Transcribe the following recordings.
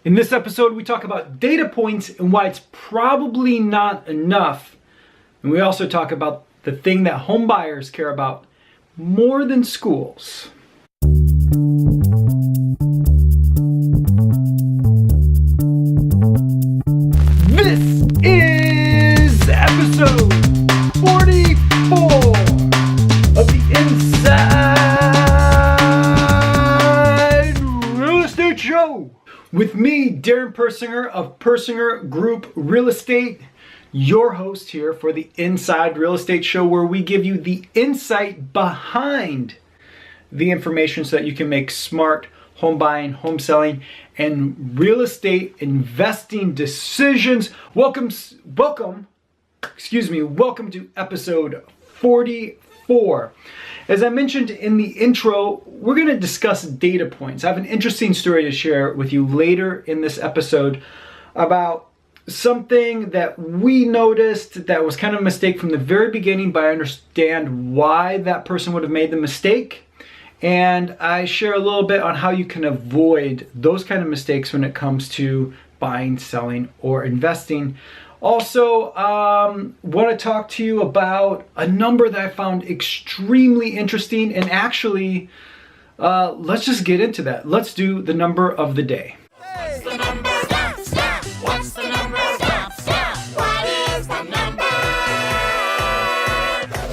In this episode, we talk about data points and why it's probably not enough. And we also talk about the thing that home buyers care about more than schools. This is episode 44 of the Inside Real Estate Show. With me, Darin Persinger of Persinger Group Real Estate, your host here for the Inside Real Estate Show, where we give you the insight behind the information so that you can make smart home buying, home selling, and real estate investing decisions. Welcome to episode 44. As I mentioned in the intro, we're going to discuss data points. I have an interesting story to share with you later in this episode about something that we noticed that was kind of a mistake from the very beginning, but I understand why that person would have made the mistake. And I share a little bit on how you can avoid those kind of mistakes when it comes to buying, selling, or investing. Also, want to talk to you about a number that I found extremely interesting, and actually, let's just get into that. Let's do the number of the day. What's the number? Stop, stop. What's the number? Stop, stop. What is the number?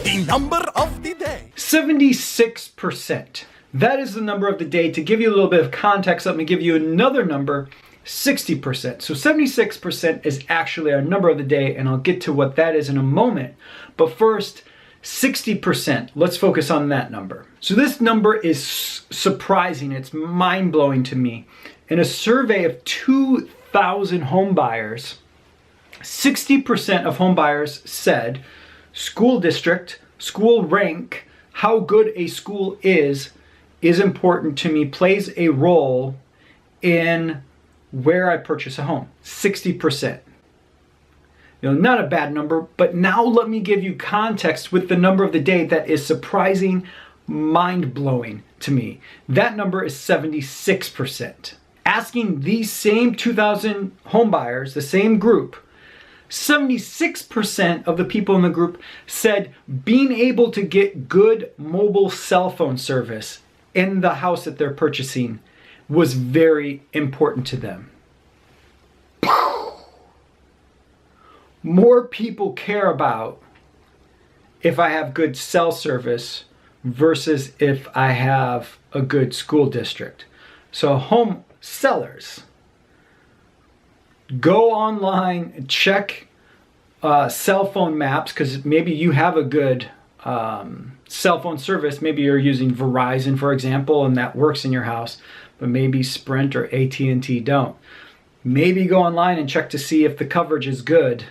The number of the day. 76%. That is the number of the day. To give you a little bit of context, let me give you another number. 60%. So 76% is actually our number of the day, and I'll get to what that is in a moment. But first, 60%. Let's focus on that number. So this number is surprising. It's mind-blowing to me. In a survey of 2,000 home buyers, 60% of home buyers said school district, school rank, how good a school is important to me, plays a role in where I purchase a home. 60%. Not a bad number, but now let me give you context with the number of the day that is surprising, mind-blowing to me. That number is 76%. Asking these same 2,000 home buyers, the same group, 76% of the people in the group said being able to get good mobile cell phone service in the house that they're purchasing was very important to them. More people care about if I have good cell service versus if I have a good school district. So home sellers, go online, check cell phone maps, because maybe you have a good cell phone service. Maybe you're using Verizon, for example, and that works in your house, but maybe Sprint or AT&T don't. Maybe go online and check to see if the coverage is good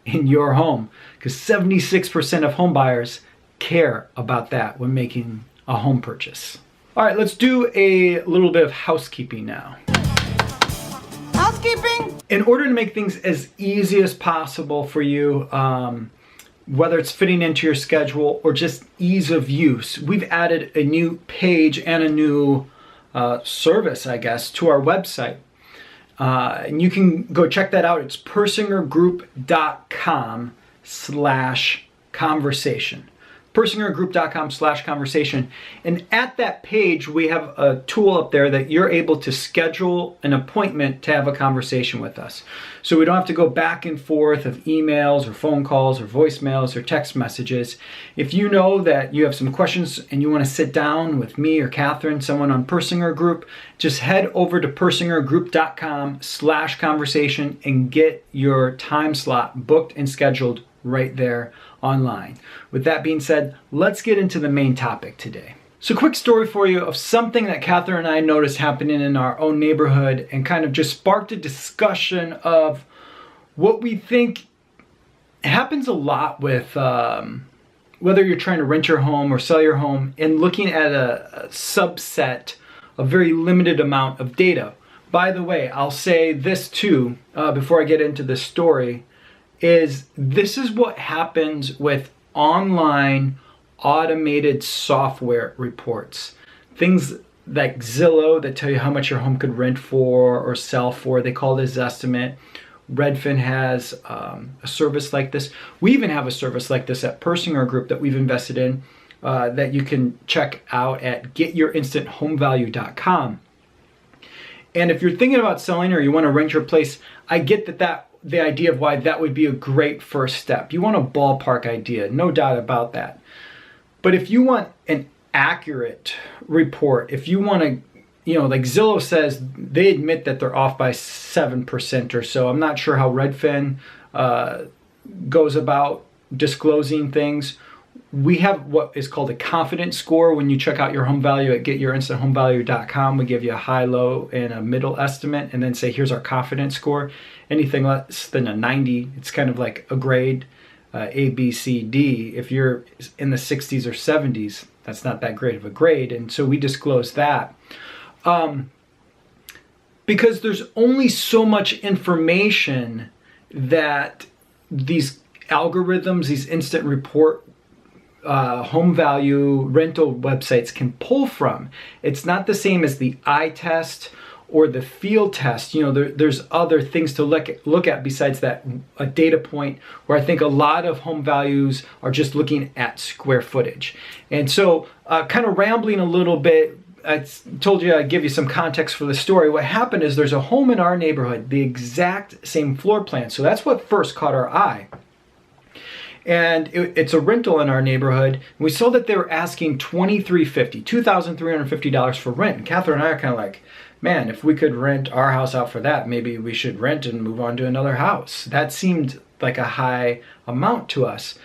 in your home, because 76% of home buyers care about that when making a home purchase. All right, let's do a little bit of housekeeping now. Housekeeping? In order to make things as easy as possible for you, whether it's fitting into your schedule or just ease of use, we've added a new page and a new service, I guess, to our website. And you can go check that out. It's persingergroup.com/conversation. persingergroup.com/conversation. And at that page, we have a tool up there that you're able to schedule an appointment to have a conversation with us. So we don't have to go back and forth of emails or phone calls or voicemails or text messages. If you know that you have some questions and you want to sit down with me or Catherine, someone on Persinger Group, just head over to persingergroup.com/conversation and get your time slot booked and scheduled right there online. With that being said, let's get into the main topic today. So quick story for you of something that Catherine and I noticed happening in our own neighborhood, and kind of just sparked a discussion of what we think happens a lot with whether you're trying to rent your home or sell your home, and looking at a subset, a very limited amount of data. By the way, I'll say this too, before I get into this story, this is what happens with online automated software reports. Things like Zillow that tell you how much your home could rent for or sell for. They call this Zestimate. Redfin has a service like this. We even have a service like this at Persinger Group that we've invested in that you can check out at getyourinstanthomevalue.com. And if you're thinking about selling or you want to rent your place, I get that the idea of why that would be a great first step. You want a ballpark idea, no doubt about that. But if you want an accurate report, if you want to, like Zillow says, they admit that they're off by 7% or so. I'm not sure how Redfin goes about disclosing things. We have what is called a confidence score. When you check out your home value at getyourinstanthomevalue.com, we give you a high, low, and a middle estimate, and then say, here's our confidence score. Anything less than a 90, it's kind of like a grade, A, B, C, D. If you're in the 60s or 70s, that's not that great of a grade, and so we disclose that. Because there's only so much information that these algorithms, these instant report home value rental websites can pull from. It's not the same as the eye test or the field test. There's other things to look at besides that a data point, where I think a lot of home values are just looking at square footage. And so kind of rambling a little bit, I told you I'd give you some context for the story. What happened is there's a home in our neighborhood, the exact same floor plan. So that's what first caught our eye. And it's a rental in our neighborhood. We saw that they were asking $2,350 for rent. And Catherine and I are kind of like, man, if we could rent our house out for that, maybe we should rent and move on to another house. That seemed like a high amount to us.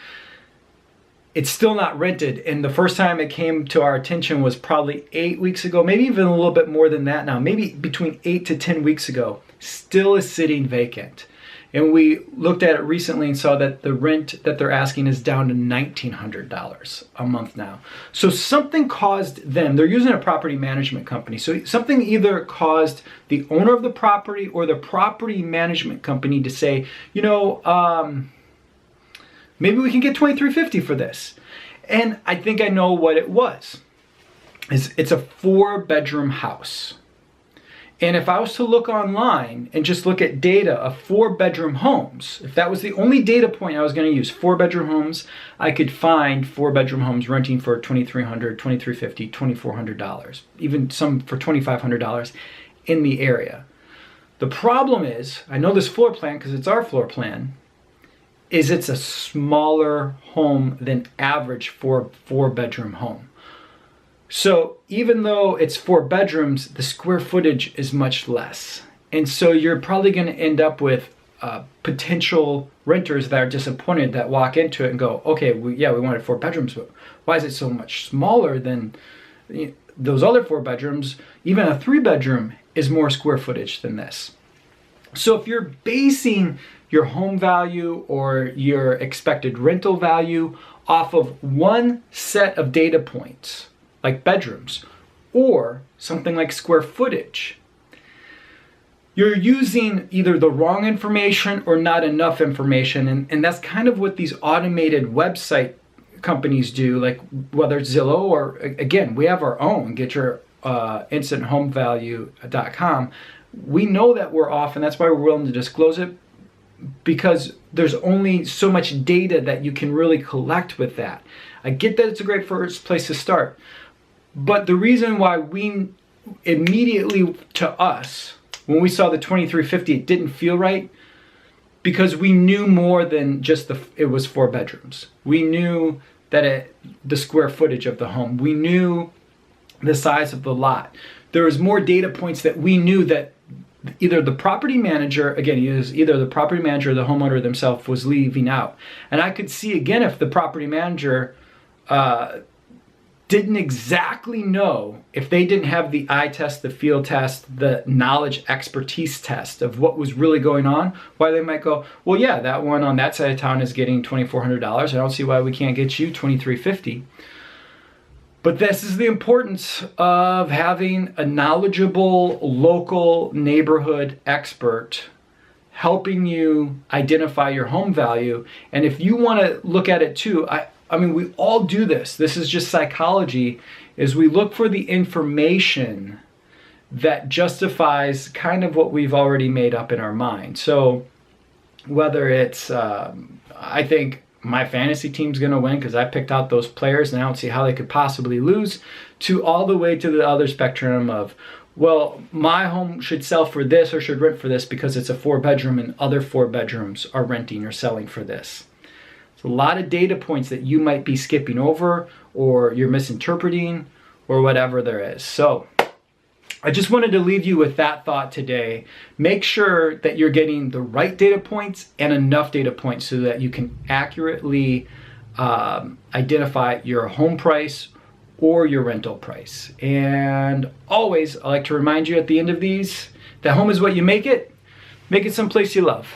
It's still not rented, and the first time it came to our attention was probably 8 weeks ago, maybe even a little bit more than that now, maybe between 8 to 10 weeks ago. Still is sitting vacant. And we looked at it recently and saw that the rent that they're asking is down to $1,900 a month now. So something caused them, they're using a property management company, so something either caused the owner of the property or the property management company to say, maybe we can get $2,350 for this. And I think I know what it was. It's a 4-bedroom house. And if I was to look online and just look at data of 4-bedroom homes, if that was the only data point I was going to use, 4-bedroom homes, I could find 4-bedroom homes renting for $2,300, $2,350, $2,400, even some for $2,500 in the area. The problem is, I know this floor plan because it's our floor plan, is it's a smaller home than average for a 4-bedroom home. So even though it's 4 bedrooms, the square footage is much less. And so you're probably going to end up with potential renters that are disappointed that walk into it and go, okay, we wanted 4 bedrooms, but why is it so much smaller than those other 4 bedrooms? Even a 3-bedroom is more square footage than this. So if you're basing your home value or your expected rental value off of one set of data points, like bedrooms, or something like square footage, you're using either the wrong information or not enough information. And that's kind of what these automated website companies do, like whether it's Zillow or, again, we have our own, getyourinstanthomevalue.com. We know that we're off, and that's why we're willing to disclose it, because there's only so much data that you can really collect with that. I get that it's a great first place to start. But the reason why we immediately, to us, when we saw the $2,350, it didn't feel right, because we knew more than just it was 4 bedrooms. We knew that the square footage of the home. We knew the size of the lot. There was more data points that we knew that either the property manager, again, either the property manager or the homeowner themselves was leaving out. And I could see, again, if the property manager didn't exactly know, if they didn't have the eye test, the field test, the knowledge expertise test of what was really going on, why they might go, well, yeah, that one on that side of town is getting $2,400. I don't see why we can't get you $2,350. But this is the importance of having a knowledgeable local neighborhood expert helping you identify your home value. And if you want to look at it too, I mean, we all do this. This is just psychology. is we look for the information that justifies kind of what we've already made up in our mind. So whether it's, I think my fantasy team's going to win because I picked out those players and I don't see how they could possibly lose, to all the way to the other spectrum of, well, my home should sell for this or should rent for this because it's a 4-bedroom and other 4 bedrooms are renting or selling for this. It's a lot of data points that you might be skipping over or you're misinterpreting or whatever there is. So I just wanted to leave you with that thought today. Make sure that you're getting the right data points and enough data points so that you can accurately identify your home price or your rental price. And always, I like to remind you at the end of these that home is what you make it. Make it someplace you love.